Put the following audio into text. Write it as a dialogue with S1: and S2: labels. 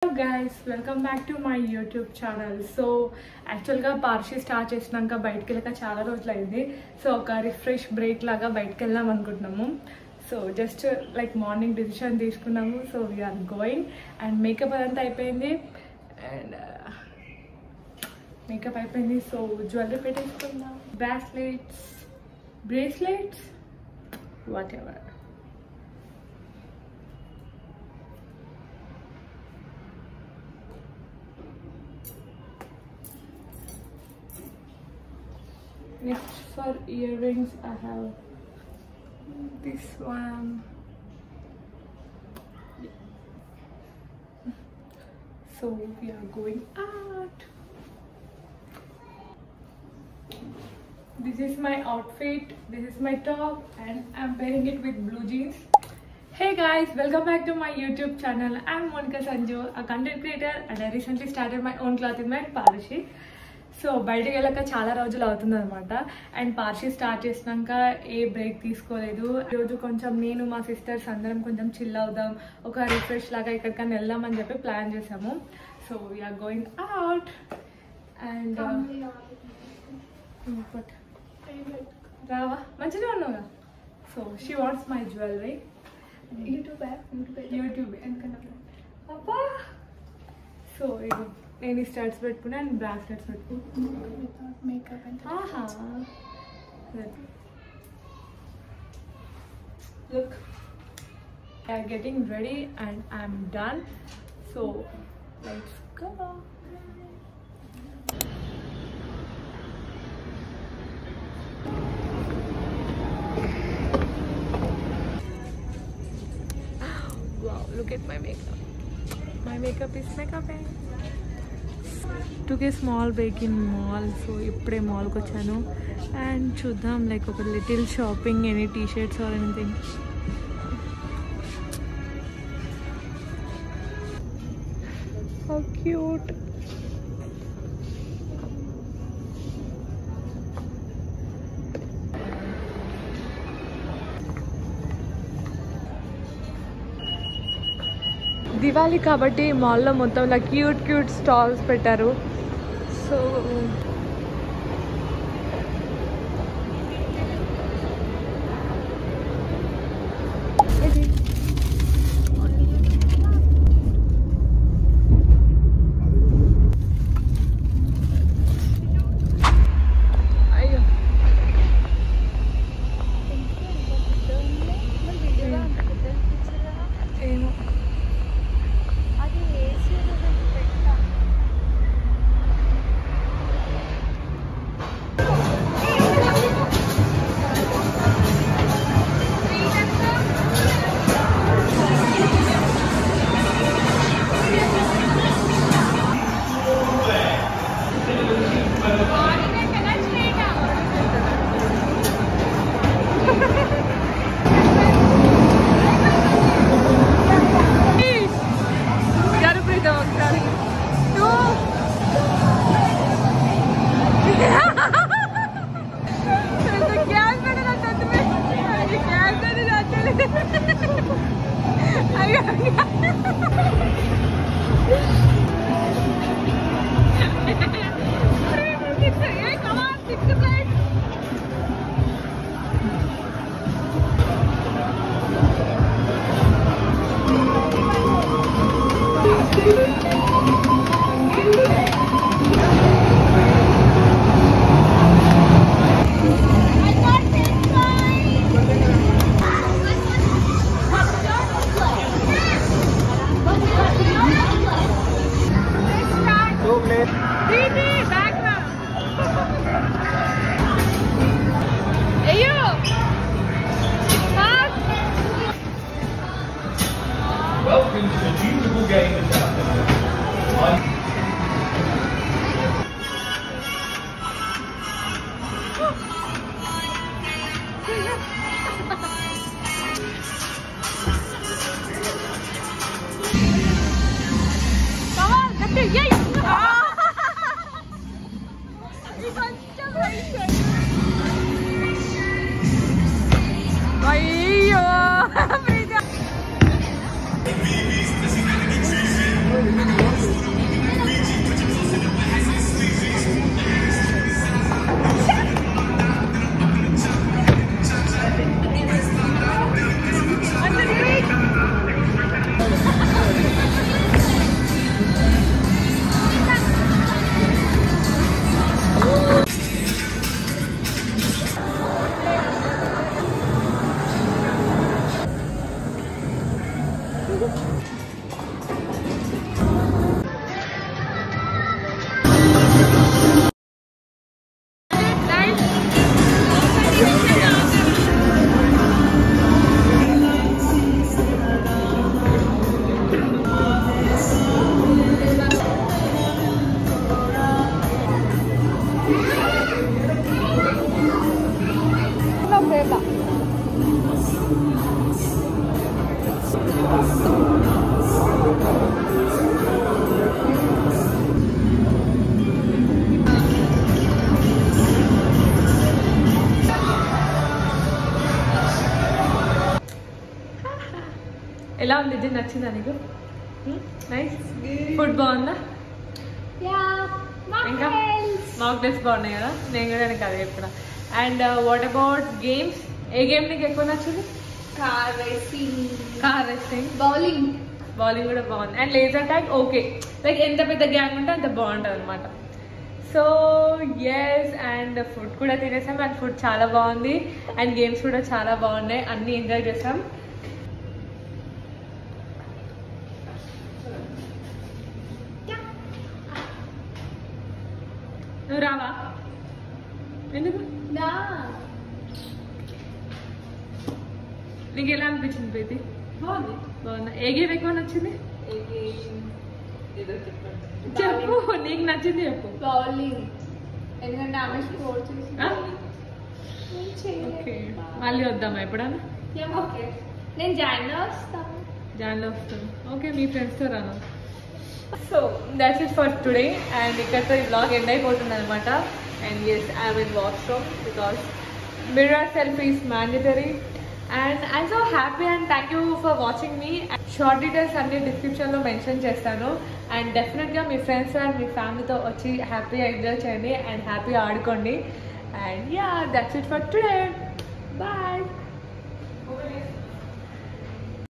S1: Hello guys, welcome back to my YouTube channel. So actually గా Parshi start చేసినాక బయటికి వెళ్ళక చాలా రోజులు అయింది. సో ఒక రిఫ్రెష్ బ్రేక్ లాగా బయటికి వెళ్దాం అనుకుంటున్నాము. So just like morning decision తీసుకున్నాము. So we're going and makeup అదంతా అయిపోయింది అండ్ మేకప్ అయిపోయింది. సో జ్యువెలరీ పెట్టేసుకుందాం, bracelets whatever. Next for earrings I have this one. So we are going out. This is my outfit, this is my top and I'm wearing it with blue jeans. Hey guys, welcome back to my YouTube channel. I'm Monica Sanju, a content creator, and I recently started my own clothing brand Parshi. So బయటకు వెళ్ళాక చాలా రోజులు అవుతుంది అనమాట. And Parshi start చేసినాక a break తీసుకోలేదు. ఈరోజు కొంచెం నేను మా సిస్టర్స్ అందరం కొంచెం చిల్ అవుదాం, ఒక రిఫ్రెష్ లాగా ఎక్కడికైనా వెళ్దామని చెప్పి ప్లాన్ చేసాము. So we're going out and రావా మంచిగా ఉన్నావుగా. So she wants my jewellery. YouTube అబ్బా. సో ఇది నేను ఈ స్టడ్స్ పెట్టుకున్నా అండ్ బ్రాస్లెట్స్ పెట్టుకున్నా. Look, we are getting ready and I'm done. So let's go. Wow, look at my makeup. My makeup is makeup. Took a small break in mall, so ఇప్పుడే మాల్కి వచ్చాను and చూద్దాం like ఒక little shopping, any T shirts or anything. How cute. Diwali కాబట్టి మాల్లో మొత్తం ఇలా cute cute stalls పెట్టారు. సో అయ్యో ఏమో
S2: Welcome to the beautiful game of
S1: Ayo. ఉంది ఇది? నచ్చిందా నీకు? నైస్. ఫుడ్ బాగుందా? ఇంకా మాక్ డ్రెస్ బాగున్నాయి కదా, నేను కూడా నీకు అదే చెప్తున్నా. And what about games? A game నీకు ఎక్కువ నచ్చింది?
S3: కార్ రేసింగ్,
S1: బౌలింగ్ కూడా బాగుంది. And laser tag okay, like ఎంత పెద్ద గ్యాంగ్ ఉంటే అంత బాగుంటుంది అనమాట. సో ఎస్, అండ్ ఫుడ్ కూడా తినేసాం. అండ్ ఫుడ్ చాలా బాగుంది అండ్ గేమ్స్ కూడా చాలా బాగున్నాయి, అన్నీ ఎంజాయ్ చేసాం. నువ్వు రావా? ఎందుకు? నీకు ఎలా అనిపించింది ప్రీతి? బాగుందా? ఏ గేమ్ ఎక్కువ నచ్చింది? చెప్పు, నీకు నచ్చింది చెప్పు.
S3: బౌలింగ్, ఎందుకంటే ఆమె స్కోర్ చేసి.
S1: ఓకే, మళ్ళీ వద్దామా ఎప్పుడన్నా?
S3: ఓకే, నేను జాయిన్ వస్తాను.
S1: జాన్లో వస్తాను. ఓకే, మీ ఫ్రెండ్స్తో రాను. So that's it for today. And ఇక్కడతో ఈ బ్లాగ్ ఎండ్ అయిపోతుంది అనమాట. And yes, I'm in washroom because mirror selfie is mandatory. And I'm so happy and thank you for watching me. Short details అన్ని డిస్క్రిప్షన్లో mention చేస్తాను. And డెఫినెట్గా మీ friends and మీ ఫ్యామిలీతో వచ్చి హ్యాపీగా ఎంజాయ్ చేయండి అండ్ హ్యాపీగా ఆడుకోండి. And yeah, that's it for today. Bye.